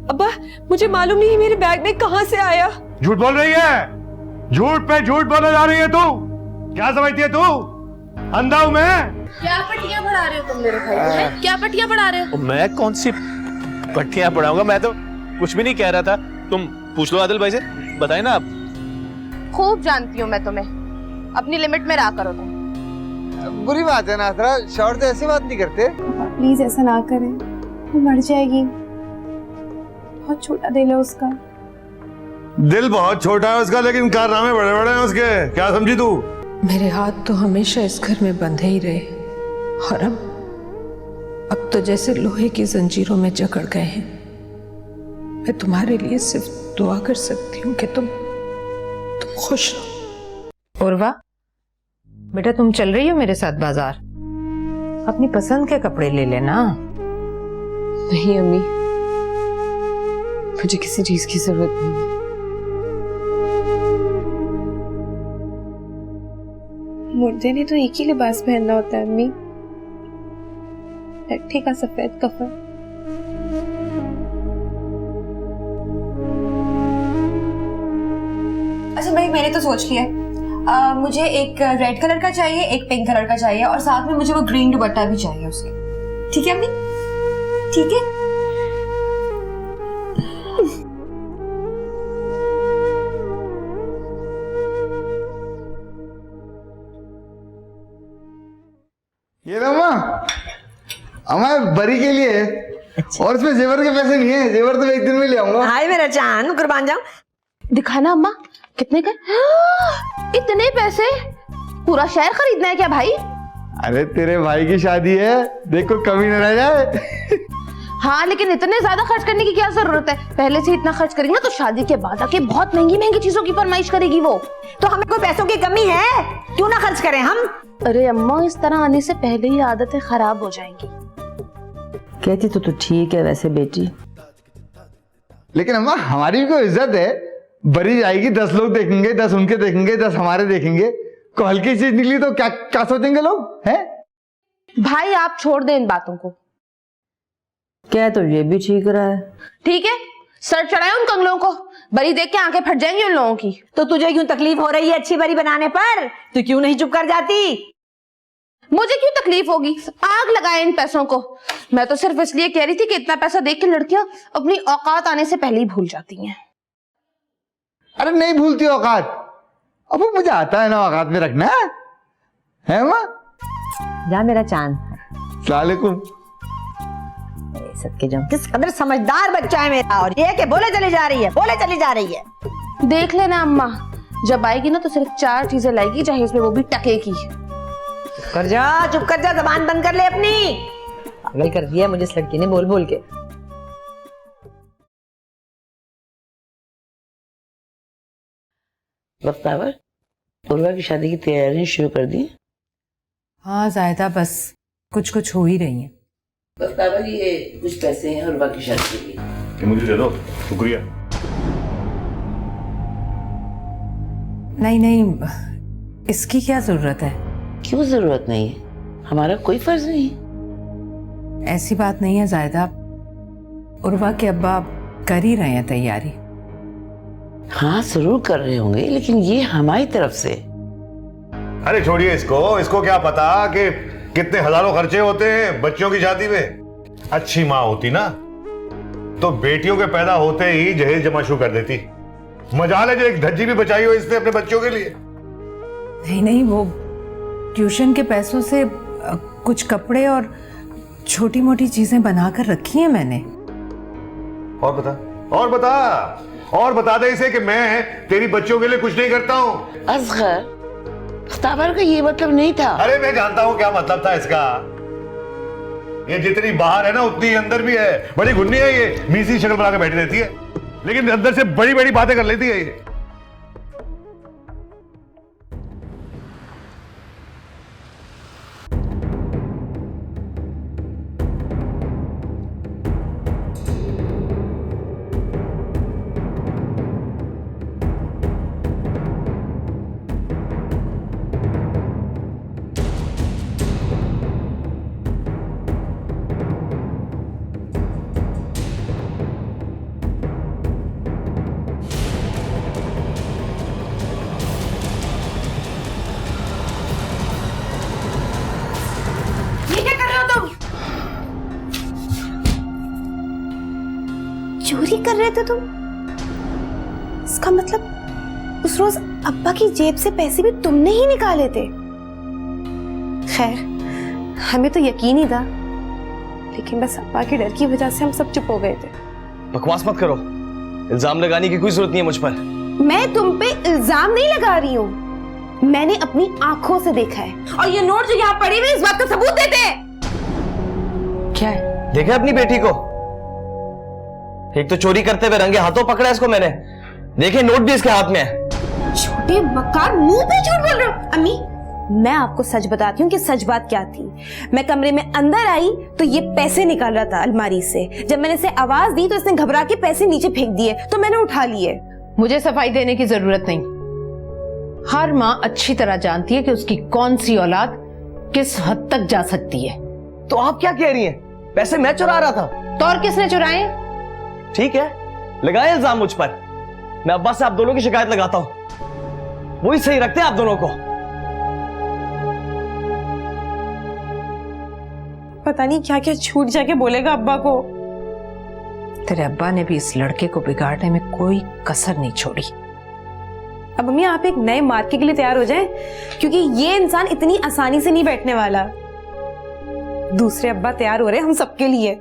अब्बा मुझे मालूम नहीं मेरे बैग में कहां से आया। झूठ बोल रही है, झूठ पे झूठ बोले जा रही है तू। क्या समझती है तू, अंधा हूं मैं? क्या पट्टियां पढ़ा रहे हो तुम मेरे भाई को? हैं? क्या पट्टियां पढ़ा रहे हो? मैं कौन सी पट्टियां पढ़ाऊंगा? मैं तो कुछ भी नहीं कह रहा था। तुम पूछ लो आदिल भाई से, बताए ना आप। खूब जानती हूँ मैं तुम्हें, अपनी लिमिट में रहा करो तुम। बुरी बात है नासरा, शौहर तो ऐसी बात नहीं करते। प्लीज ऐसा ना करें, वो मर जाएगी। बहुत छोटा दिल है उसका। दिल बहुत छोटा है उसका, लेकिन कारनामे बड़े बड़े हैं उसके। क्या समझी तू? मेरे हाथ तो हमेशा इस घर में बंधे ही रहे और अब तो जैसे लोहे की जंजीरों में जकड़ गए हैं। मैं तुम्हारे लिए सिर्फ दुआ कर सकती हूँ कि तुम खुश रहो। उर्वा बेटा, तुम चल रही हो मेरे साथ बाजार? अपनी पसंद के कपड़े ले लेना। नहीं अम्मी, मुझे किसी चीज की जरूरत नहीं है। मुर्दे ने तो एक ही लिबास पहनना होता है अम्मी, लट्ठे का सफेद कफन। अच्छा भाई, मैंने तो सोच लिया है। मुझे एक रेड कलर का चाहिए, एक पिंक कलर का चाहिए और साथ में मुझे वो ग्रीन दुपट्टा भी चाहिए उसके। ठीक है अम्मी? ठीक है। ये ना अम्मा, अम्मा बरी के लिए। अच्छा। और इसमें जेवर के पैसे नहीं है, जेवर तो मैं एक दिन में ले आऊंगा। हाय मेरा चांद, कुर्बान जाऊं। दिखाना अम्मा, कितने का? इतने पैसे? पूरा शहर खरीदना है क्या भाई? अरे तेरे भाई की शादी है, देखो कमी न रह जाए। हाँ, लेकिन इतने ज्यादा खर्च करने की क्या जरूरत है? पहले से इतना खर्च करेंगे तो शादी के बाद आके बहुत महंगी महंगी चीजों की फरमाइश करेगी वो। तो हमें कोई पैसों की कमी है? क्यों ना खर्च करें हम? अरे अम्मा, इस तरह आने से पहले ही आदतें खराब हो जाएंगी। कहती तो ठीक है वैसे बेटी, लेकिन अम्मा हमारी भी कोई इज्जत है। बरी जाएगी, 10 लोग देखेंगे, 10 उनके देखेंगे, 10 हमारे देखेंगे। कोई हल्की चीज निकली तो क्या क्या सोचेंगे लोग, हैं? भाई आप छोड़ दें इन बातों को। क्या तो ये भी ठीक रहा है। ठीक है, सर चढ़ाए उन कंगलों को, बरी देख के आंखें फट जाएंगी उन लोगों की। तो तुझे क्यों तकलीफ हो रही है अच्छी बरी बनाने पर? तू क्यों नहीं चुप कर जाती? मुझे क्यों तकलीफ होगी? आग लगाए इन पैसों को। मैं तो सिर्फ इसलिए कह रही थी कि इतना पैसा देख के लड़कियां अपनी औकात आने से पहले ही भूल जाती हैं। अरे नहीं भूलती औकात, अब वो मुझे आता है ना औकात में रखना है अम्मा? जा मेरा चांद। सलामुअलैकुम। सदके जाऊं, किस कदर समझदार बच्चा है मेरा। और ये कि बोले चली जा रही है, बोले चली जा रही है। देख लेना अम्मा, जब आएगी ना तो सिर्फ 4 चीजें लाएगी, चाहे उसमें वो भी टके की। चुप कर जा, चुप कर जा, जबान बंद कर ले अपनी। पागल कर दिया मुझे इस लड़की ने बोल बोल के। बख्तावर, उर्वा की शादी की तैयारियां शुरू कर दी? हाँ जायदा, बस कुछ कुछ हो ही रही है। बख्तावर, ये कुछ पैसे हैं उर्वा की शादी के लिए। ये मुझे दे दो, शुक्रिया। नहीं नहीं, इसकी क्या जरूरत है? क्यों जरूरत नहीं है? हमारा कोई फर्ज नहीं है। ऐसी बात नहीं है जायदा, उर्वा के अब्बा कर ही रहे हैं तैयारी। हाँ जरूर कर रहे होंगे, लेकिन ये हमारी तरफ से। अरे छोड़िए इसको, इसको क्या पता कि कितने हजारों खर्चे होते हैं बच्चों की शादी में। अच्छी माँ होती ना तो बेटियों के पैदा होते ही जहेज जमा शुरू कर देती। मजाल है जो एक धज्जी भी बचाई हो इसने अपने बच्चों के लिए। नहीं नहीं, वो ट्यूशन के पैसों से कुछ कपड़े और छोटी मोटी चीजें बनाकर रखी हैं मैंने। और बता, और बता, और बता दे इसे कि मैं तेरी बच्चों के लिए कुछ नहीं करता हूँ। असगर, बख्तावर का ये मतलब नहीं था। अरे मैं जानता हूँ क्या मतलब था इसका। ये जितनी बाहर है ना उतनी अंदर भी है। बड़ी घुन्नी है ये, मीसी शक्ल बना के बैठी रहती है, लेकिन अंदर से बड़ी बड़ी बातें कर लेती है ये। चोरी कर रहे थे तुम? इसका मतलब उस रोज अब्बा की जेब से पैसे भी तुमने ही निकाले थे। खैर, हमें तो यकीन ही था, लेकिन बस अब्बा के डर की वजह से हम सब चुप हो गए थे। बकवास मत करो, इल्जाम लगाने की कोई जरूरत नहीं है मुझ पर। मैं तुम पे इल्जाम नहीं लगा रही हूँ, मैंने अपनी आंखों से देखा है। और ये नोट जो यहाँ पड़े हुए इस बात का सबूत देते हैं। क्या है? देखा अपनी बेटी को, एक तो चोरी करते हुए रंगे हाथों पकड़ा इसको मैंने, देखे नोट भी इसके हाथ में है। छोटे मक्कार, मुंह पे झूठ बोल रहे हो। अम्मी, मैं आपको सच बताती हूँ कि सच बात क्या थी। मैं कमरे में अंदर आई तो ये पैसे निकाल रहा था अलमारी से। जब मैंने इसे आवाज दी तो इसने घबरा के पैसे नीचे फेंक दिए, तो मैंने उठा लिए। मुझे सफाई देने की जरूरत नहीं। हर माँ अच्छी तरह जानती है कि उसकी कौन सी औलाद किस हद तक जा सकती है। तो आप क्या कह रही हैं? पैसे मैं चुरा रहा था। तो और किसने चुराए? ठीक है, लगाए इल्जाम मुझ पर। मैं अब्बा से आप दोनों की शिकायत लगाता हूं, वही सही रखते हैं आप दोनों को। पता नहीं क्या क्या झूठ जाके बोलेगा अब्बा को। तेरे अब्बा ने भी इस लड़के को बिगाड़ने में कोई कसर नहीं छोड़ी। अब मम्मी, आप एक नए मार्के के लिए तैयार हो जाएं, क्योंकि ये इंसान इतनी आसानी से नहीं बैठने वाला। दूसरे अब्बा तैयार हो रहे हैं हम सबके लिए।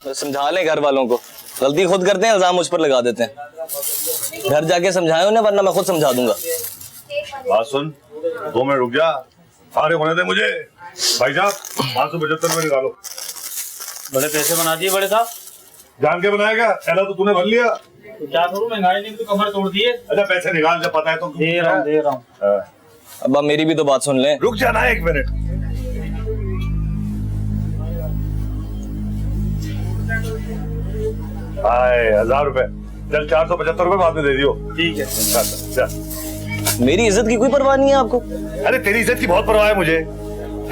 तो समझा लें घर वालों को, गलती खुद करते हैं, इल्जाम मुझ पर लगा देते हैं। घर जाके समझाए उन्हें, वरना मैं खुद समझा दूंगा। बात सुन, 2 मिनट रुक जा, फारिग होने दे मुझे। भाई साहब, 575 में निकालो। बड़े पैसे बना दिए बड़े साहब। जान के बनाएगा, पहला तो तूने भर लिया। तो क्या करूं, महंगाई ने तो कमर तोड़ दी है। अच्छा पैसे निकाल, जब पता है तो दे रहा हूँ। अब मेरी भी तो बात सुन लें। रुक जाना 1 मिनट। हाय, 1000 रुपए। चल 475 रुपए बाद में दे दियो। ठीक है। चल। मेरी इज्जत की कोई परवाह नहीं है आपको? अरे तेरी इज्जत की बहुत परवाह है मुझे,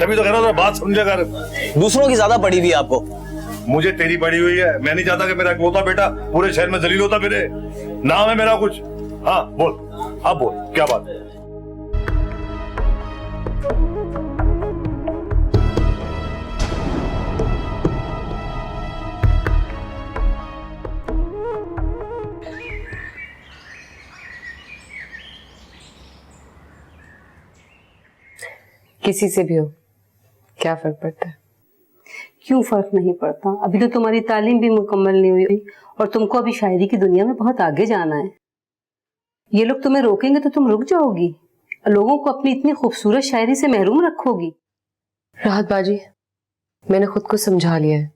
तभी तो कह रहा हूँ बात समझा कर। दूसरों की ज्यादा पड़ी हुई है आपको। मुझे तेरी पड़ी हुई है। मैं नहीं चाहता कि मेरा इकलौता बेटा पूरे शहर में जलील होता फिरे। नाम है मेरा कुछ। हाँ बोल, अब बोल, क्या बात है? किसी से भी हो, क्या फर्क पड़ता है? क्यों फर्क नहीं पड़ता? अभी तो तुम्हारी तालीम भी मुकम्मल नहीं हुई और तुमको अभी शायरी की दुनिया में बहुत आगे जाना है। ये लोग तुम्हें रोकेंगे तो तुम रुक जाओगी, लोगों को अपनी इतनी खूबसूरत शायरी से महरूम रखोगी। राहत बाजी, मैंने खुद को समझा लिया है,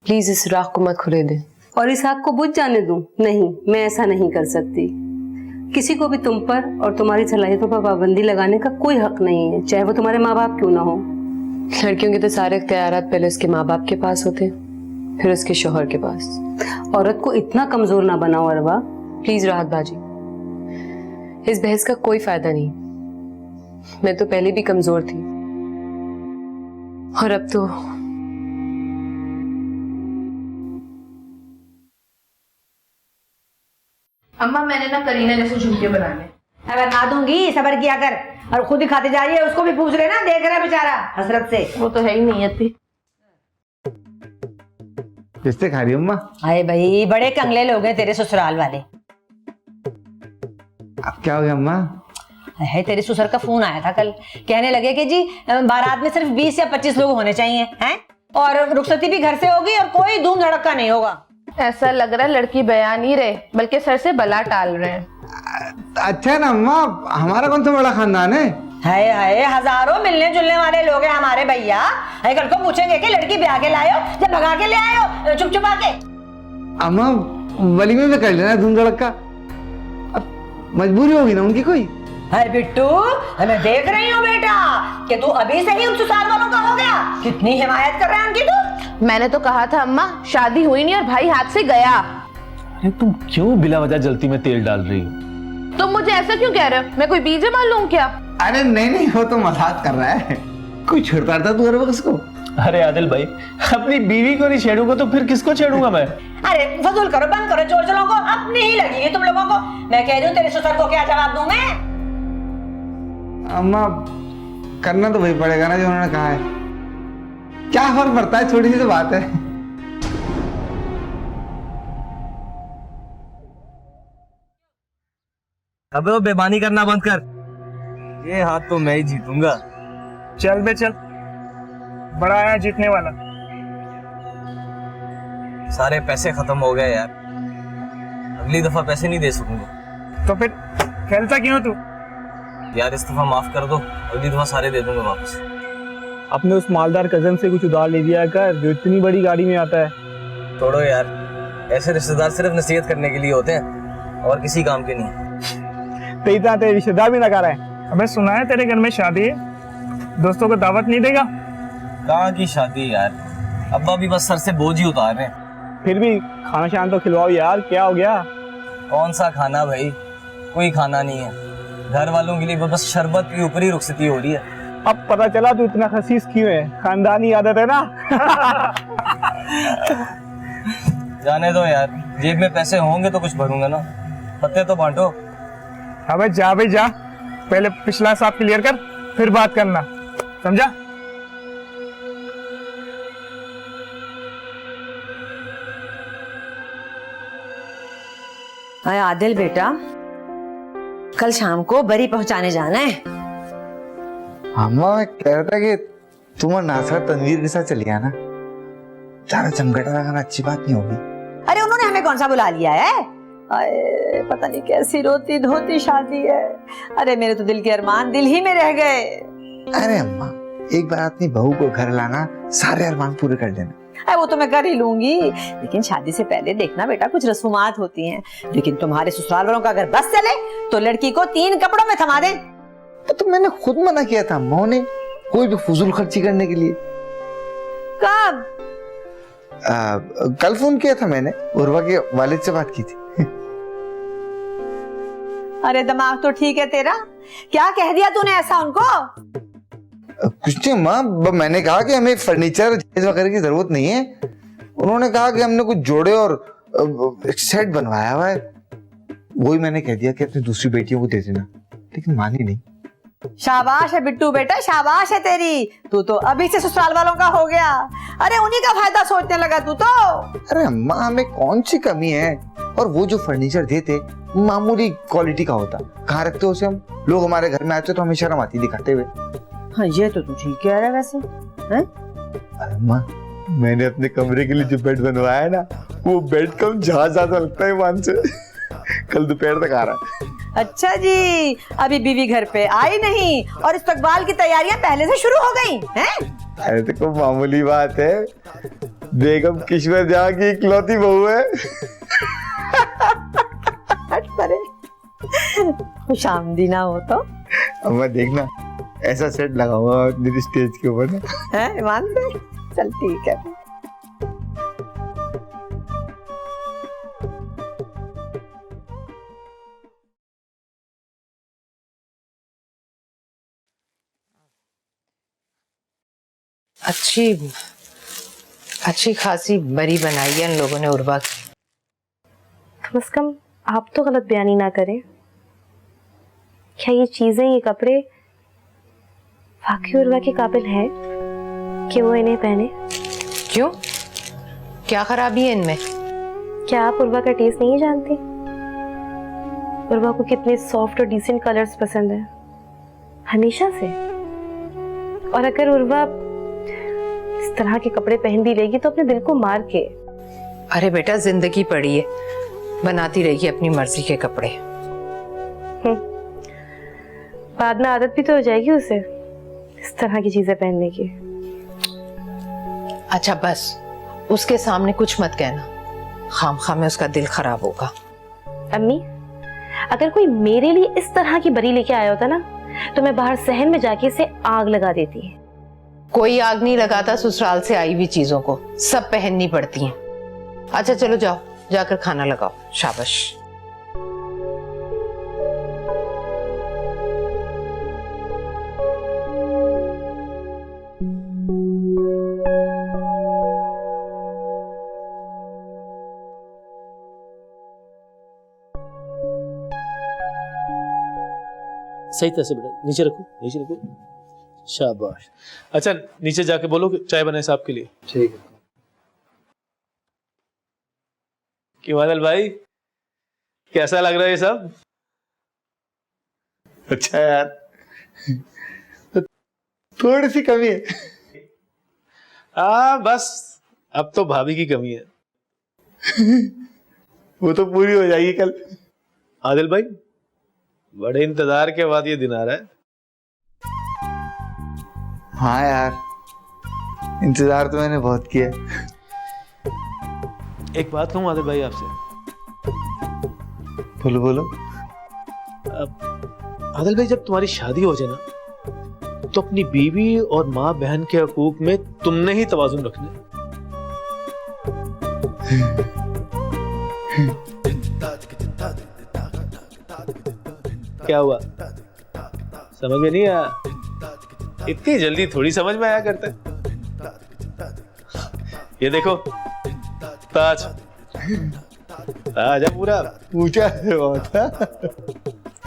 प्लीज इस राख को मत खुले दे। और इस आग को बुझ जाने दूं? नहीं, मैं ऐसा नहीं कर सकती। किसी को भी तुम पर और तुम्हारी सलाहियतों पर पाबंदी लगाने का कोई हक नहीं है, चाहे वो तुम्हारे माँ बाप क्यों ना हो। लड़कियों के तो सारे इख्तियारात पहले उसके माँ बाप के पास होते हैं, फिर उसके शोहर के पास। औरत को इतना कमजोर ना बनाओ अरबा। प्लीज राहत बाजी, इस बहस का कोई फायदा नहीं। मैं तो पहले भी कमजोर थी और अब तो अम्मा, मैंने ना करीना जैसे झुमके बनाने। मैं बना दूंगी, सबर किया कर। और खुद ही खाते जा रही है, उसको भी पूछ रहे ना, देख रहा है बेचारा हसरत से। वो तो है ही नहीं थी। किससे खा रही अम्मा? अरे भाई, बड़े कंगले लोग हैं तेरे ससुराल वाले। अब क्या हो गया अम्मा? है तेरे ससुर का फोन आया था कल, कहने लगे कि जी बारात में सिर्फ 20 या 25 लोग होने चाहिए हैं, और रुखसती भी घर से होगी और कोई धूम धड़का नहीं होगा। ऐसा लग रहा है लड़की बयान नहीं रहे, बल्कि सर से बला टाल रहे हैं। अच्छा ना अम्मा, हमारा कौन सा बड़ा खानदान है? हाय हाय, हजारों मिलने जुलने वाले लोग हैं हमारे भैया। कल को पूछेंगे कि लड़की ब्याह के लाए हो या भगा के ले आए हो चुप चुपा के? अम्मा, वलीमे में कर लेना धूम धड़का, अब मजबूरी होगी ना उनकी कोई। हाय बिट्टू, मैं देख रही हूँ बेटा कि तू अभी से ही उन ससुराल वालों का हो गया। कितनी हिमायत कर रहा है उनकी तू। मैंने तो कहा था अम्मा, शादी हुई नहीं और भाई हाथ से गया। अरे तुम क्यों बिला वजह जलती में तेल डाल रही हो? तुम मुझे ऐसा क्यों कह रहे हो? मैं कोई बीजे मार लूं क्या? अरे नहीं नहीं, वो तो मजाक कर रहा है। कोई छेड़ता था तू हर वक्त उसको? अरे आदिल भाई, अपनी बीवी को नहीं छेड़ूंगा तो फिर किसको छेड़ूंगा मैं? अरे फजूल करो, बंद करो, चोर चलों को अपनी ही लगेगी तुम लोगों को। मैं कह रही हूँ तेरे ससुर को क्या जवाब दूं मैं? अम्मा करना तो वही पड़ेगा ना जो उन्होंने कहा है। क्या फर्क पड़ता है, छोटी सी तो बात है। अबे वो बेईमानी करना बंद कर। ये हाथ तो मैं ही जीतूंगा। चल बे चल, बड़ा आया जीतने वाला। सारे पैसे खत्म हो गए यार, अगली दफा पैसे नहीं दे सकूंगा। तो फिर खेलता क्यों तू? यार इस दफा माफ कर दो, अगली दफा सारे दे दूंगा वापस। अपने उस मालदार कजन से कुछ उधार ले दिया कर जो इतनी बड़ी गाड़ी में आता है। छोड़ो यार, ऐसे रिश्तेदार सिर्फ नसीहत करने के लिए होते हैं और किसी काम के नहीं। तेरे रिश्तेदार भी लगा रहा है। हमें सुना है तेरे घर में शादी है, दोस्तों को दावत नहीं देगा? कहाँ की शादी यार, अब्बा भी बस सर से बोझ ही उतार रहे हैं। फिर भी खाना शान तो खिलवाओ यार, क्या हो गया? कौन सा खाना भाई, कोई खाना नहीं है। घर वालों के लिए बस शरबत की ऊपरी रुखसती हो रही है। अब पता चला तू इतना खसीस क्यों है, खानदानी आदत है ना। जाने दो यार, जेब में पैसे होंगे तो कुछ भरूंगा ना, पत्ते तो बांटो। अबे जा भाई जा, पहले पिछला हिसाब क्लियर कर फिर बात करना, समझा? अरे आदिल बेटा, कल शाम को बरी पहुंचाने जाना है। अम्मा मैं कह रहा था कि तुम और नासर तनवीर के साथ चली आना, ज्यादा चमकटा लगाना अच्छी बात नहीं होगी। अरे उन्होंने हमें कौन सा बुला लिया है? अरे पता नहीं कैसी रोती धोती शादी है। अरे मेरे तो दिल के अरमान दिल ही में रह गए। अरे अम्मा, एक बार अपनी बहू को घर लाना, सारे अरमान पूरे कर देना। अरे वो तो मैं कर ही लूंगी, लेकिन शादी से पहले देखना बेटा कुछ रसूमात होती हैं। लेकिन तुम्हारे ससुराल वालों का अगर बस चले तो लड़की को 3 कपड़ों में थमा दे। तो मैंने खुद मना किया था अम्मा ने कोई भी फजूल खर्ची करने के लिए। कब? कल फोन किया था मैंने, उर्वा के वालिद से बात की थी। अरे दिमाग तो ठीक है तेरा, क्या कह दिया तूने ऐसा उनको? कुछ नहीं माँ, मैंने कहा कि हमें फर्नीचर वगैरह की जरूरत नहीं है। उन्होंने कहा कि हमने कुछ जोड़े और एक सेट बनवाया हुआ है, वही मैंने कह दिया कि अपनी दूसरी बेटियों को दे देना, लेकिन मानी नहीं। शाबाश है बिट्टू बेटा, शाबाश है तेरी, तू तो अभी से ससुराल वालों का हो गया। अरे उन्हीं का फायदा सोचने लगा तू तो। अरे अम्मा हमें कौन सी कमी है, और वो जो फर्नीचर देते मामूली क्वालिटी का होता, कहाँ रखते उसे हम? लोग हमारे घर में आते तो हमें शर्म आती दिखाते हुए। हाँ ये तो तू ठीक कह रहा है वैसे हैं? अम्मा मैंने अपने कमरे के लिए जो बेड बनवाया है ना, वो बेड कम जहाज ज्यादा लगता है मान से। कल दोपहर तक आ रहा है। अच्छा जी, अभी बीवी घर पे आई नहीं और इस्तकबाल की तैयारियां पहले से शुरू हो गई हैं? अरे तो कोई मामूली बात है, बेगम किश्वर जहाँ की इकलौती बहू है। हट परे, खुशामदी ना हो तो। अम्मा देखना ऐसा सेट लगाऊंगा मेरी स्टेज के ऊपर ना, हैं मान से? चल ठीक है। अच्छी खासी बरी बनाई है इन लोगों ने उर्वा की। कम से कम आप तो गलत बयानी ना करें। क्या ये चीजें, ये कपड़े वाकई उर्वा के काबिल है कि वो इन्हें पहने? क्यों, क्या खराबी है इनमें? क्या आप उर्वा का टेस्ट नहीं जानती? उर्वा को कितने सॉफ्ट और डिसेंट कलर्स पसंद है हमेशा से, और अगर उर्वा इस तरह के कपड़े पहन भी लेगी तो अपने दिल को मार के। अरे बेटा जिंदगी पड़ी है, बनाती रहेगी अपनी मर्जी के कपड़े। बाद में आदत भी तो हो जाएगी उसे इस तरह की चीजें पहनने की। अच्छा बस, उसके सामने कुछ मत कहना, खामखा में उसका दिल खराब होगा। अम्मी, अगर कोई मेरे लिए इस तरह की बरी लेके आया होता ना, तो मैं बाहर सहन में जाके इसे आग लगा देती। कोई आग नहीं लगाता ससुराल से आई हुई चीजों को, सब पहननी पड़ती हैं। अच्छा चलो जाओ, जाकर खाना लगाओ। शाबाश। सही तरह से बेटा, नीचे रखो, नीचे रखो। शाबाश। अच्छा नीचे जाके बोलो कि चाय बनाए साहब के लिए। ठीक है। क्यों आदिल भाई, कैसा लग रहा है ये सब? अच्छा यार, थोड़ी सी कमी है। बस अब तो भाभी की कमी है। वो तो पूरी हो जाएगी कल। आदिल भाई, बड़े इंतजार के बाद ये दिन आ रहा है। हाँ यार, इंतजार तो मैंने बहुत किया। एक बात कहूं आदिल भाई आपसे? बोलो बोलो। आदिल भाई, जब तुम्हारी शादी हो जाए ना, तो अपनी बीवी और माँ बहन के हकूक में तुमने ही तवाजुन रखना। क्या हुआ, समझ में नहीं आया? इतनी जल्दी थोड़ी समझ में आया करता है। ये देखो ताज, ताज है पूरा। पूछा है बहुत।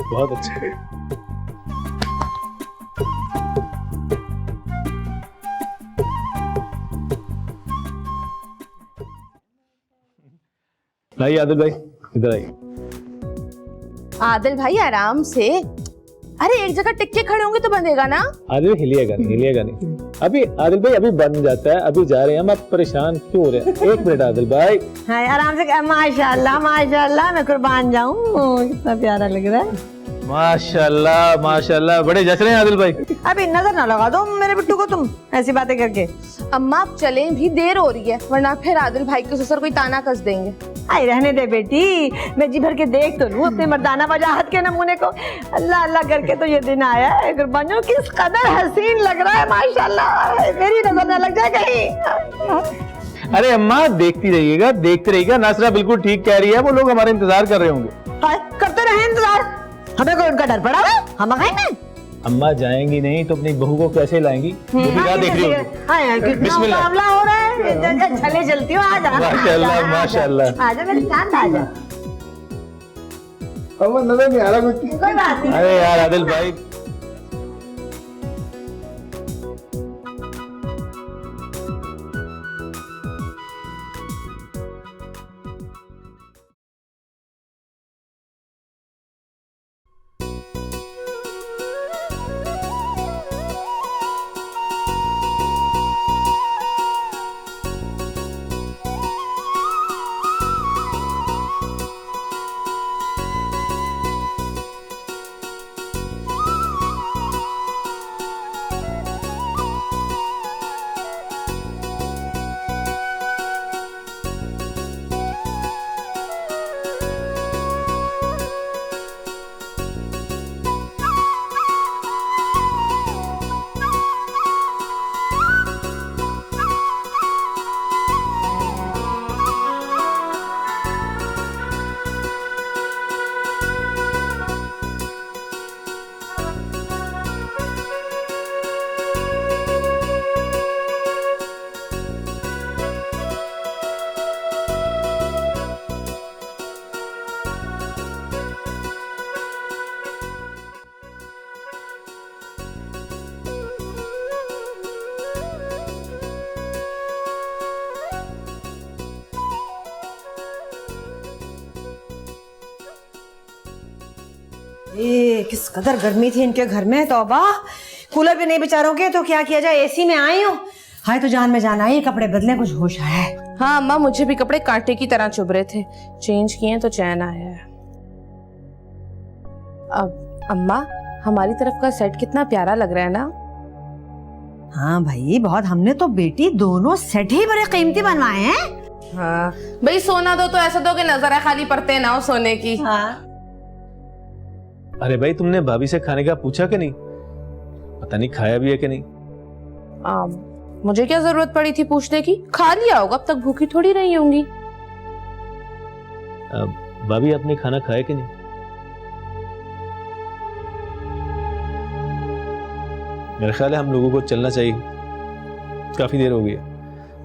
बहुत अच्छा। भाई आदिल भाई इधर आइए। आदिल भाई आराम से, अरे एक जगह टिक के खड़े होंगे तो बंधेगा ना। आदिल हिलिएगा नहीं, हिलिएगा नहीं। अभी आदिल भाई अभी बन जाता है, अभी जा रहे हैं हम। आप परेशान क्यों हो रहे हैं? एक मिनट आदिल भाई। हाँ आराम से। माशाल्लाह माशाल्लाह, मैं कुर्बान जाऊं, कितना प्यारा लग रहा है। माशाल्लाह माशाल्लाह, बड़े जच रहे हैं आदिल भाई। अभी नजर ना लगा दो मेरे बिट्टू को तुम ऐसी बातें करके। अम्मा आप चले भी, देर हो रही है, वरना फिर आदिल भाई के ससुर कोई ताना कस देंगे। आई रहने दे बेटी, मैं जी भर के देख तो लूं अपने मर्दाना वजाहत के नमूने को। अल्लाह अल्लाह करके तो ये दिन आया है। कुर्बानियों किस कदर हसीन लग रहा है माशाल्लाह, मेरी नजर ना लग जाए कहीं। अरे अम्मा देखती रहिएगा, देखते रहिएगा। नासरा बिल्कुल ठीक कह रही है, वो लोग हमारे इंतजार कर रहे होंगे। करते रहे इंतजार, हमें कोई उनका डर पड़ा है? हम खाएंगे। अम्मा जाएंगी नहीं तो अपनी बहू को कैसे लाएंगी? राह देख रही होगी। कितना मुकाबला हो रहा है। छले चलती हो, आजा माशाल्लाह माशाल्लाह। आजा मेरी जान, आजा। नजर नहीं आ रहा कुछ। कोई बात नहीं। अरे यार आदिल भाई, किस कदर गर्मी थी इनके घर में, तौबा। कूलर भी नहीं बेचारों के, तो क्या किया जाए, एसी में आई हूँ। हाय तो जान में जान आई, कपड़े बदले कुछ होश आया है। हाँ अम्मा, मुझे भी कपड़े कांटे की तरह चुभ रहे थे, चेंज किए तो चैन आया है। अब अम्मा, हमारी तरफ का सेट कितना प्यारा लग रहा है ना। हाँ भाई बहुत, हमने तो बेटी दोनों सेट ही बड़े कीमती बनवाए हैं। हाँ भाई, सोना दो तो ऐसा दो कि नजर खाली पड़ते ना हो सोने की। हाँ। अरे भाई तुमने भाभी से खाने का पूछा कि नहीं? पता नहीं खाया भी है कि नहीं। मुझे क्या जरूरत पड़ी थी पूछने की, खा लिया होगा, अब तक भूखी थोड़ी रही होंगी। भाभी आपने खाना खाया कि नहीं? मेरा ख्याल है हम लोगों को चलना चाहिए, काफी देर हो गई है।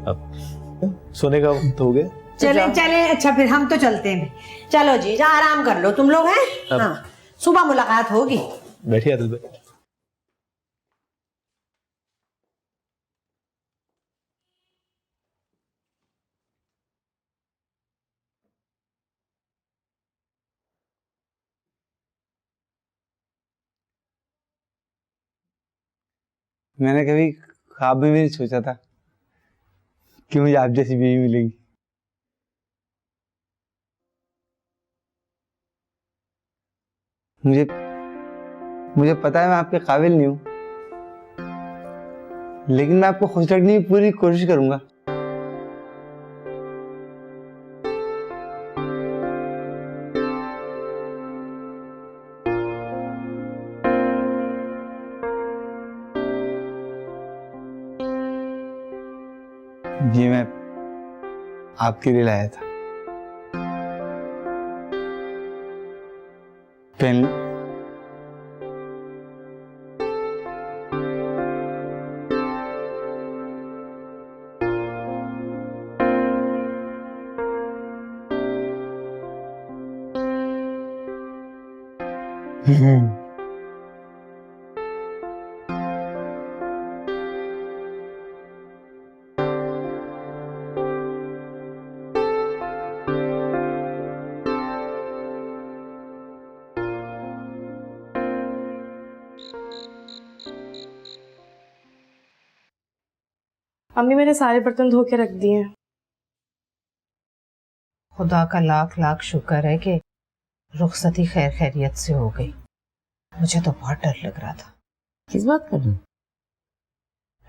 अब सोने का वक्त हो गया। चले चले, अच्छा फिर हम तो चलते हैं। चलो जी, जा आराम कर लो तुम लोग हैं। हाँ, सुबह मुलाकात होगी। बैठिए आदिल भाई। मैंने कभी ख्वाब में भी नहीं सोचा था कि मुझे आप जैसी बीवी मिलेगी। मुझे पता है मैं आपके काबिल नहीं हूं, लेकिन मैं आपको खुश रखने की पूरी कोशिश करूंगा। ये मैं आपके लिए लाया था। पेन अम्मी मैंने सारे बर्तन धो के रख दिए। खुदा का लाख लाख शुक्र है कि रुखसती खैर खैरियत से हो गई। मुझे तो बहुत डर लग रहा था। किस बात कर रही?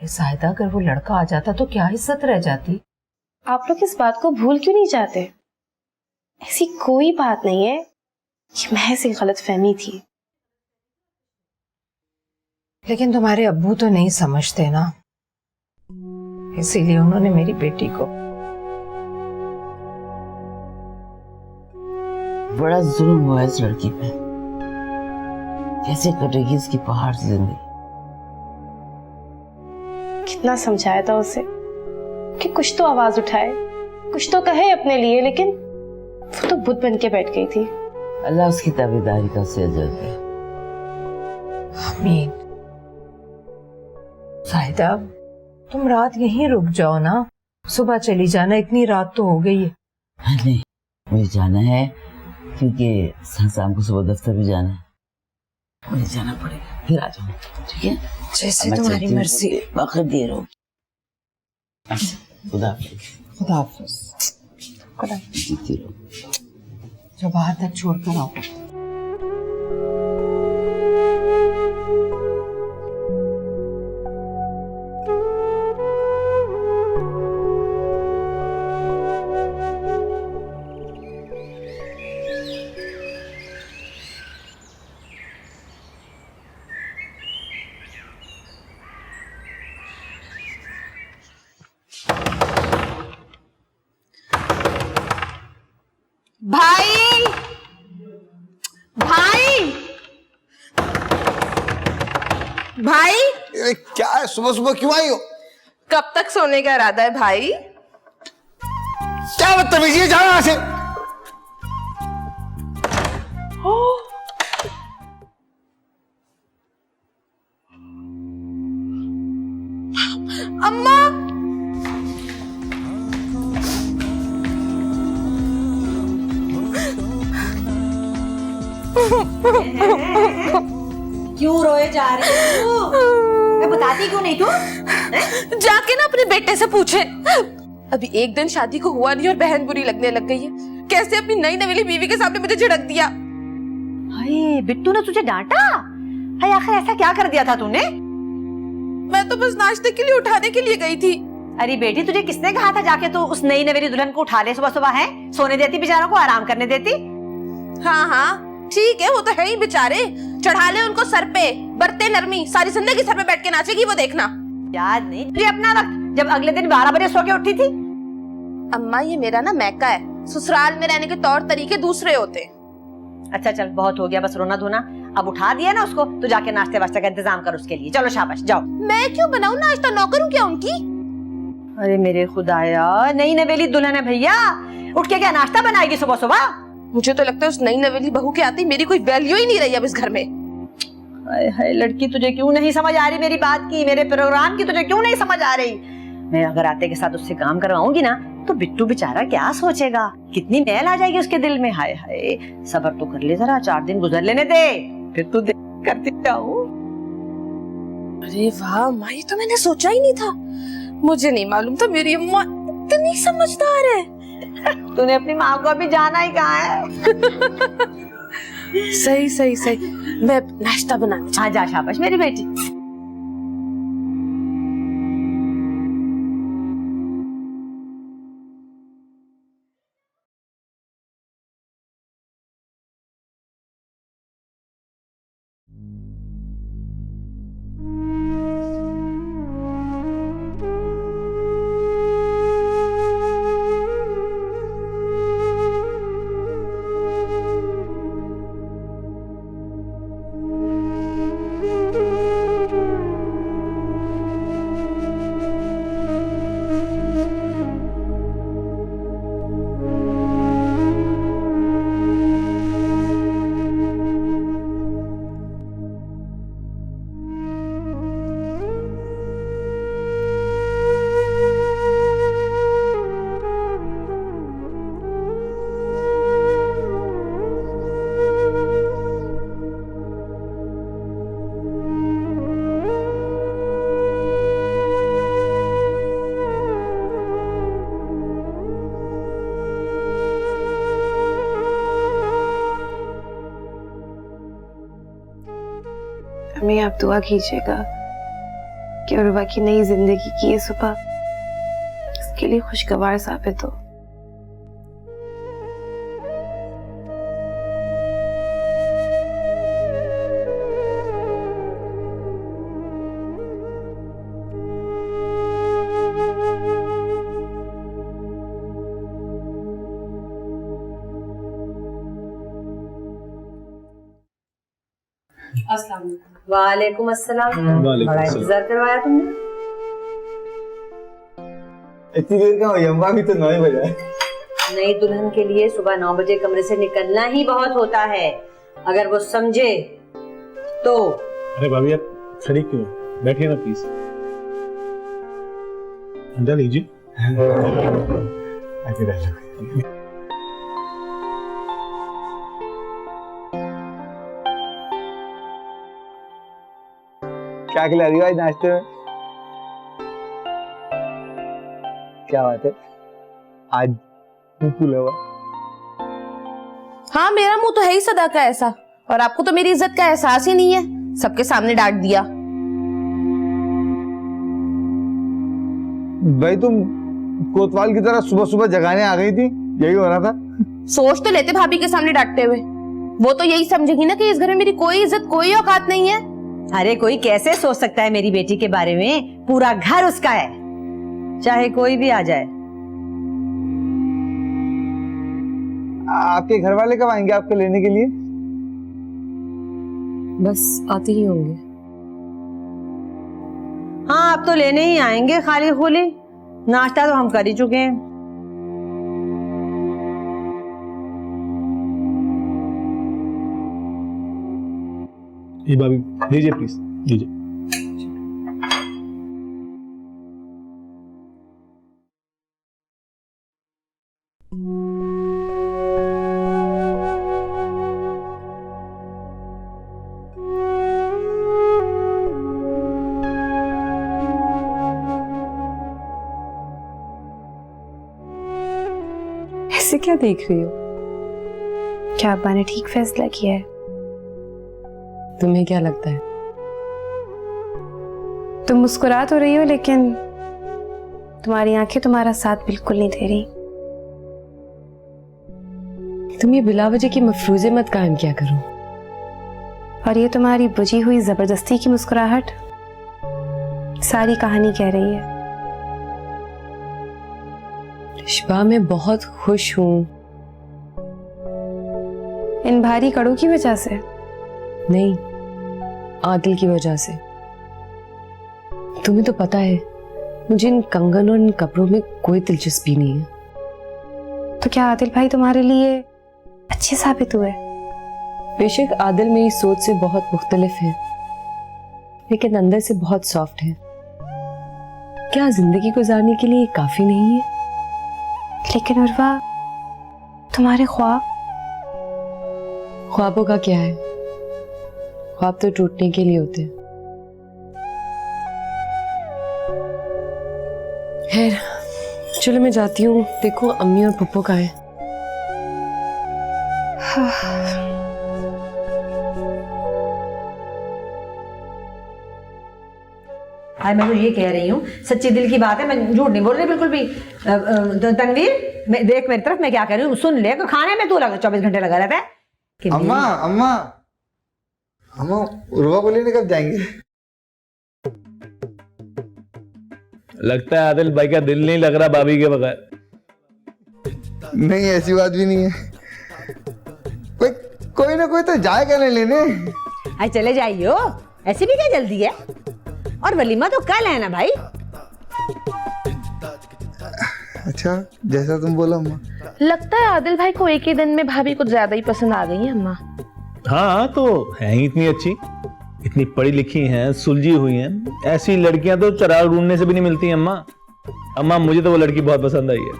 साहिदा, अगर वो लड़का आ जाता तो क्या इज्जत रह जाती। आप लोग इस बात को भूल क्यों नहीं चाहते? ऐसी कोई बात नहीं है, ये महज एक गलतफहमी थी। लेकिन तुम्हारे अब्बू तो नहीं समझते ना, इसीलिए उन्होंने मेरी बेटी को। बड़ा जुल्म हुआ इस लड़की पे। कैसे कटेगी इसकी पहाड़ से जिंदगी? कितना समझाया था उसे कि कुछ तो आवाज उठाए, कुछ तो कहे अपने लिए, लेकिन वो तो बुत बन के बैठ गई थी। अल्लाह उसकी ताबेदारी का उसे अजर दे। आमीन। साहिदा, तुम रात यहीं रुक जाओ ना, सुबह चली जाना, इतनी रात तो हो गई है। नहीं, मुझे जाना है क्योंकि शाम को सुबह दफ्तर भी जाना है, मुझे जाना पड़ेगा। फिर आ जाऊँ, ठीक है? जैसे तुम्हारी मर्जी। वक्त देर होगी। खुदा हाफिज़। खुदा हाफिज़। खुदा हाफिज़। जो बाहर तक छोड़ कर आओ। भाई भाई भाई, क्या है? सुबह सुबह क्यों आई हो? कब तक सोने का इरादा है भाई? क्या बदतमीजी है, जाओ यहाँ से। अम्मा, क्यों रोए जा रही हो? मैं बताती क्यों नहीं तू? जाके ना अपने बेटे से पूछे। अभी एक दिन शादी को हुआ नहीं और बहन बुरी लगने लग गई है। कैसे अपनी नई नवेली बीवी के सामने मुझे झिड़क दिया। हाय, बिट्टू ने तुझे डांटा? हाय, आखिर ऐसा क्या कर दिया था तूने? मैं तो बस नाश्ते के लिए उठाने के लिए गई थी। अरे बेटी, तुझे किसने कहा था जाके तू उस नई नवेली दुल्हन को उठा ले सुबह सुबह? है सोने देती बेचारों को, आराम करने देती। हाँ हाँ ठीक है, वो तो है ही बेचारे। चढ़ा ले उनको सर पे, बरते नरमी, सारी जिंदगी सर पे बैठ के नाचेगी वो, देखना। याद नहीं तुझे अपना वक्त जब अगले दिन 12 बजे सो के उठी थी? अम्मा, ये मेरा ना मैका है, ससुराल में रहने के तौर तरीके दूसरे होते हैं। अच्छा चल, बहुत हो गया, बस रोना धोना। अब उठा दिया ना उसको, तो जाके नाश्ते वास्ते का इंतजाम कर उसके लिए। चलो शाबाश, जाओ। मैं क्यों बनाऊं नाश्ता, नौकर हूं क्या उनकी? अरे मेरे खुदाया, नई नवेली दुल्हन है भैया, उठ के क्या नाश्ता बनाएगी सुबह सुबह? मुझे तो लगता है उस नई नवेली बहू के आते ही मेरी कोई वैल्यू ही नहीं रही अब इस घर में। हाय लड़की, तुझे क्यों नहीं समझ आ रही मेरी बात की, मेरे प्रोग्राम की तुझे क्यों नहीं समझ आ रही? मैं अगर आते के साथ उससे काम करवाऊंगी ना, तो बिट्टू बेचारा क्या सोचेगा, कितनी मैल आ जाएगी उसके दिल में। हाय हाय, सब्र तो कर ले जरा, 4 दिन गुजर लेने दे, फिर तू करती जाऊं। अरे वाह माँ, ये तो मैंने सोचा ही नहीं था। मुझे नहीं मालूम था मेरी अम्मा इतनी समझदार है। तूने अपनी माँ को अभी जाना ही कहाँ है? सही सही सही, मैं नाश्ता बनाने। हाँ जा, शाबाश मेरी बेटी। हमें आप दुआ कीजिएगा कि उर्वा की नई जिंदगी की ये सुबह इसके लिए खुशगवार साबित हो। वालेकुम अस्सलाम। बड़ा इंतजार करवाया तुमने। इतनी देर का हुई अम्मा, अभी तो 9 बजे। नई दुल्हन के लिए सुबह 9 बजे कमरे से निकलना ही बहुत होता है, अगर वो समझे तो। अरे भाभी आप खड़ी क्यों, बैठिए ना प्लीज। अंदर लीजिए। क्या खिला रही हो आज नाश्ते में? क्या बात है, आज मुंह फूला हुआ? हाँ, मेरा मुंह तो है ही सदा का ऐसा, और आपको तो मेरी इज्जत का एहसास ही नहीं है, सबके सामने डांट दिया। भाई तुम कोतवाल की तरह सुबह सुबह जगाने आ गई थी, यही हो रहा था? सोच तो लेते भाभी के सामने डांटते हुए, वो तो यही समझेगी ना कि इस घर में मेरी कोई इज्जत कोई औकात नहीं है। अरे कोई कैसे सोच सकता है मेरी बेटी के बारे में, पूरा घर उसका है, चाहे कोई भी आ जाए। आपके घर वाले कब आएंगे आपको लेने के लिए? बस आते ही होंगे। हाँ, अब तो लेने ही आएंगे खाली खुली, नाश्ता तो हम कर ही चुके हैं। ये भाभी लीजिए प्लीज, लीजिए। ऐसे क्या देख रही हो? क्या अब्बा ने ठीक फैसला किया है? तुम्हें क्या लगता है? तुम मुस्कुरा तो रही हो, लेकिन तुम्हारी आंखें तुम्हारा साथ बिल्कुल नहीं दे रही। तुम ये बिलावजह की मफरूजे मत कायम किया करो। और ये तुम्हारी बुझी हुई जबरदस्ती की मुस्कुराहट सारी कहानी कह रही है। रिश्बा, मैं बहुत खुश हूँ इन भारी कड़ों की वजह से? नहीं, आदिल की वजह से। तुम्हें तो पता है मुझे इन कंगन और इन कपड़ों में कोई दिलचस्पी नहीं है। तो क्या आदिल भाई तुम्हारे लिए अच्छे साबित हुए? बेशक आदिल मेरी सोच से बहुत मुख्तलिफ है, लेकिन अंदर से बहुत सॉफ्ट है। क्या जिंदगी गुजारने के लिए काफी नहीं है? लेकिन उर्वा, तुम्हारे ख्वाबों का क्या है? ख्वाब तो टूटने के लिए होते हैं। खैर, चलो मैं जाती हूँ। देखो अम्मी और पप्पू कहाँ हैं? हाय, मैं तो ये कह रही हूँ, सच्ची दिल की बात है, मैं झूठ नहीं बोल रही बिल्कुल भी। तनवीर, देख मेरी तरफ, मैं क्या कह रही हूँ सुन ले। खाने में तू लगा 24 घंटे लगा रहता है। अम्मा अम्मा अम्मा, उर्वा को लेने कब जाएंगे? लगता है आदिल भाई का दिल नहीं लग रहा भाभी के बगैर। नहीं, ऐसी बात भी नहीं है। कोई ना कोई तो जाए कहने लेने। आज चले जाइयो, ऐसी भी क्या जल्दी है? और वलीमा तो कल है ना भाई। अच्छा, जैसा तुम बोलो अम्मा। लगता है आदिल भाई को एक ही दिन में भाभी कुछ ज्यादा ही पसंद आ गई है अम्मा। हाँ, तो है ही इतनी अच्छी, इतनी पढ़ी लिखी हैं, सुलझी हुई हैं। ऐसी लड़कियां तो चराग ढूंढने से भी नहीं मिलती अम्मा। अम्मा, मुझे तो वो लड़की बहुत पसंद आई है।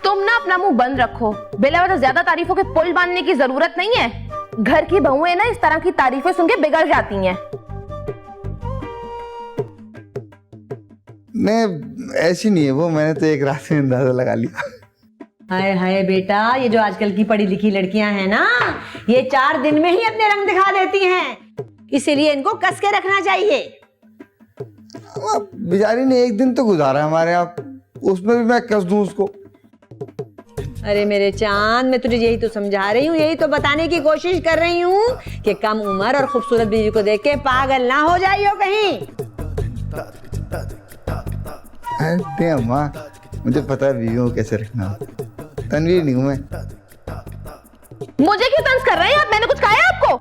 तुम ना अपना मुंह बंद रखो। बिला वजह ज्यादा तारीफों के पुल बांधने की जरूरत नहीं है। घर की बहुएं ना इस तरह की तारीफें सुन के बिगड़ जाती हैं। नहीं, ऐसी नहीं है वो, मैंने तो एक रात में अंदाजा लगा लिया। हाय हाय बेटा, ये जो आजकल की पढ़ी लिखी लड़कियां हैं ना, ये 4 दिन में ही अपने रंग दिखा देती हैं, इसीलिए इनको कस के रखना चाहिए। बेचारी ने एक दिन तो गुजारा हमारे यहाँ, उसमें भी मैं कस दूं उसको? अरे मेरे चांद, मैं तुझे यही तो समझा रही हूँ, यही तो बताने की कोशिश कर रही हूँ कि कम उम्र और खूबसूरत बीवी को देख के पागल ना हो जाइयो कहीं। अरे अम्मा, मुझे पता है बीवियों को कैसे रखना। तनवीर नहीं हूं मैं। मुझे क्यों तंज कर रहे हैं आप? मैंने कुछ कहा है आपको?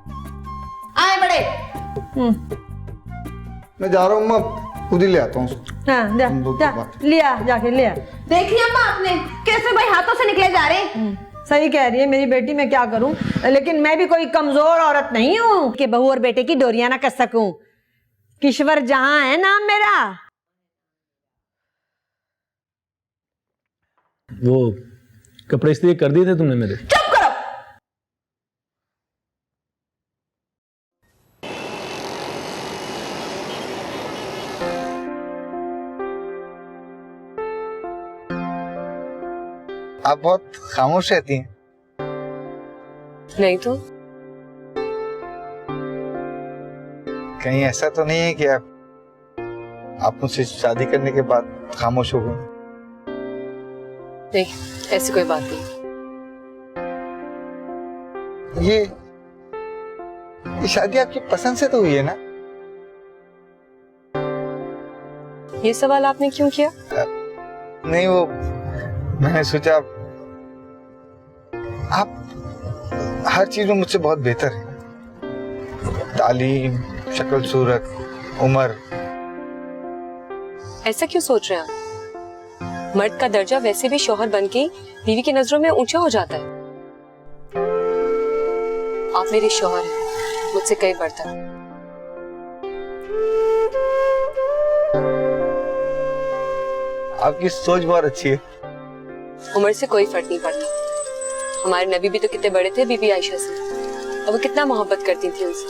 आए बड़े। मैं जा रहा हूँ अम्मा, खुद ही ले आता हूँ उसको। हाँ, जा, लिया, जाके लिया। देखिए अम्मा, आपने कैसे भाई हाथों से निकले जा रहे। सही कह रही है मेरी बेटी, मैं क्या करूं, लेकिन मैं भी कोई कमजोर औरत नहीं हूं कि बहू और बेटे की डोरियां ना कस सकूं। किश्वर जहां है नाम मेरा। वो कपड़े इस्त्री कर दिए थे तुमने मेरे? चुप करो। आप बहुत खामोश रहती हैं। नहीं तो कहीं ऐसा तो नहीं है कि आप मुझसे शादी करने के बाद खामोश हो गए? नहीं, ऐसी कोई बात नहीं। ये शादी आपकी पसंद से तो हुई है ना? ये सवाल आपने क्यों किया? नहीं, वो मैंने सोचा आप हर चीज में मुझसे बहुत बेहतर है। तालीम, शक्ल सूरत, उम्र। ऐसा क्यों सोच रहे हैं आप? मर्द का दर्जा वैसे भी शौहर बनके बीवी की नजरों में ऊंचा हो जाता है। आप मेरे शौहर हैं, मुझसे कई बढ़कर। आपकी सोच बहुत अच्छी है। उम्र से कोई फर्क नहीं पड़ता। हमारे नबी भी तो कितने बड़े थे बीबी आयशा से, और वो कितना मोहब्बत करती थी उनसे।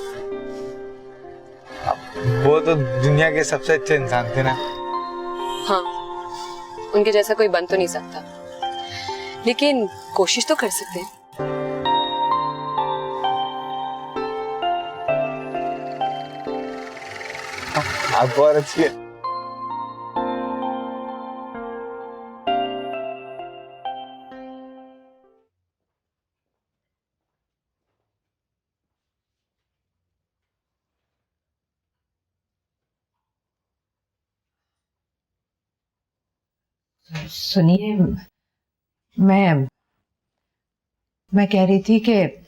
वो तो दुनिया के सबसे अच्छे इंसान थे ना। हाँ, उनके जैसा कोई बन तो नहीं सकता, लेकिन कोशिश तो कर सकते हैं। आप बहुत अच्छी है। सुनिए, मैं कह रही थी कि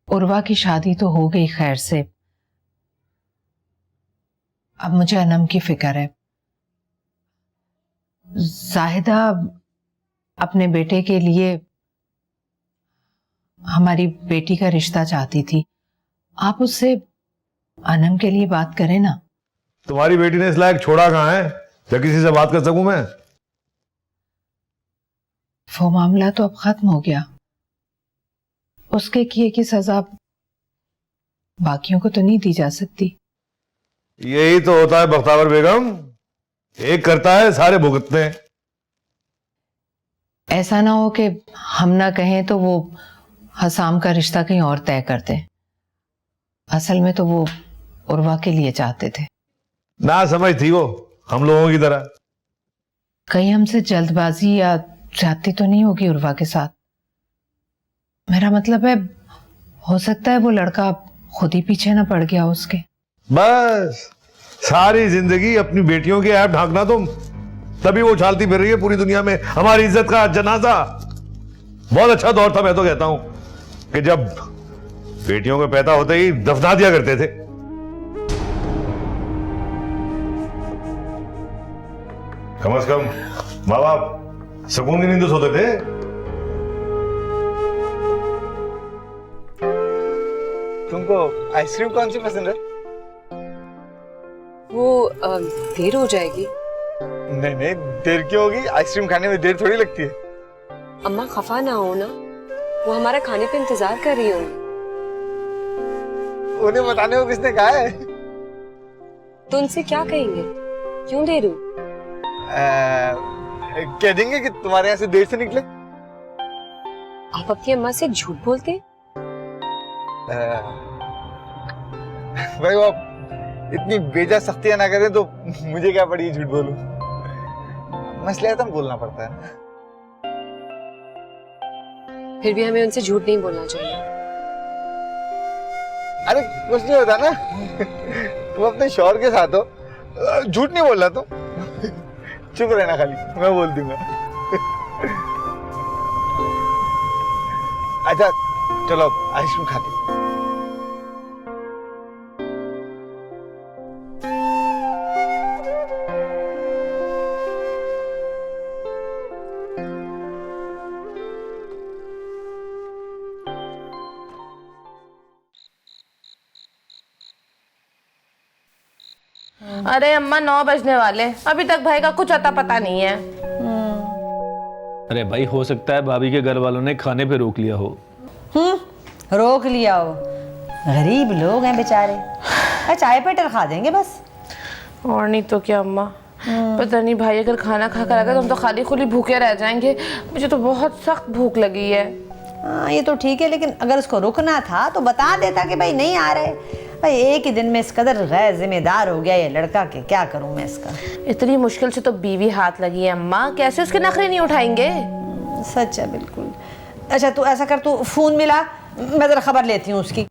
उर्वा की शादी तो हो गई खैर से, अब मुझे अनम की फिक्र है। जाहिदा अपने बेटे के लिए हमारी बेटी का रिश्ता चाहती थी, आप उससे अनम के लिए बात करें ना। तुम्हारी बेटी ने इस लायक छोड़ा कहाँ है या किसी से बात कर सकूं मैं? वो मामला तो अब खत्म हो गया, उसके किए की सजा बाकियों को तो नहीं दी जा सकती। यही तो होता है बख्तावर बेगम, एक करता है सारे भुगतते हैं। ऐसा ना हो कि हम ना कहें तो वो हसाम का रिश्ता कहीं और तय कर दे। असल में तो वो उर्वा के लिए चाहते थे। ना समझ थी वो हम लोगों की तरह। कहीं हमसे जल्दबाजी या ज्यादती तो नहीं होगी उर्वा के साथ? मेरा मतलब है, हो सकता है वो लड़का खुद ही पीछे ना पड़ गया उसके। बस सारी जिंदगी अपनी बेटियों के ऐप ढांकना तुम, तभी वो उछालती फिर रही है पूरी दुनिया में हमारी इज्जत का जनाजा। बहुत अच्छा दौर था, मैं तो कहता हूं कि जब बेटियों के पैदा होते ही दफना दिया करते थे। कम से कम माँ बाप सुकून की नींद तो सोते थे। तुमको आइसक्रीम कौन सी पसंद है? वो देर हो जाएगी। नहीं नहीं, देर क्यों होगी? आइसक्रीम खाने में देर थोड़ी लगती है। अम्मा खफा ना हो ना, वो हमारा खाने पे इंतजार कर रही होंगी। उन्हें बताने को किसने कहा है? तो उनसे क्या कहेंगे? क्यों देर हुई? कह देंगे कि तुम्हारे यहाँ से देर से निकले। आप अपनी अम्मा से झूठ बोलते हैं? भाई वो इतनी बेजा सख्तियां ना करें तो मुझे क्या पड़ी झूठ बोलूं। मसला है तो बोलना पड़ता है। फिर भी हमें उनसे झूठ नहीं बोलना चाहिए। अरे कुछ नहीं होता ना। तुम अपने शौहर के साथ हो, झूठ नहीं बोलना तुम। चुप रहना खाली, मैं बोल दूंगा। अच्छा चलो आइसक्रीम खाते। अरे अम्मा 9 बजने वाले, अभी तक भाई का कुछ अता पता नहीं है। अरे भाई, हो सकता है भाभी के घर वालों ने खाने पे रोक लिया हो। रोक लिया हो? गरीब लोग हैं बेचारे, चाय पेटर खा देंगे बस। और नहीं तो क्या अम्मा, पता नहीं भाई अगर खाना खा कर आ गए तो हम तो खाली खुली भूखे रह जाएंगे। मुझे तो बहुत सख्त भूख लगी है। हाँ ये तो ठीक है, लेकिन अगर उसको रुकना था तो बता देता कि भाई नहीं आ रहे। भाई एक ही दिन में इस कदर गैर जिम्मेदार हो गया ये लड़का के, क्या करूं मैं इसका। इतनी मुश्किल से तो बीवी हाथ लगी है अम्मा, कैसे उसके नखरे नहीं उठाएंगे। सच है बिल्कुल। अच्छा तू ऐसा कर, तू फोन मिला, मैं जरा खबर लेती हूँ उसकी।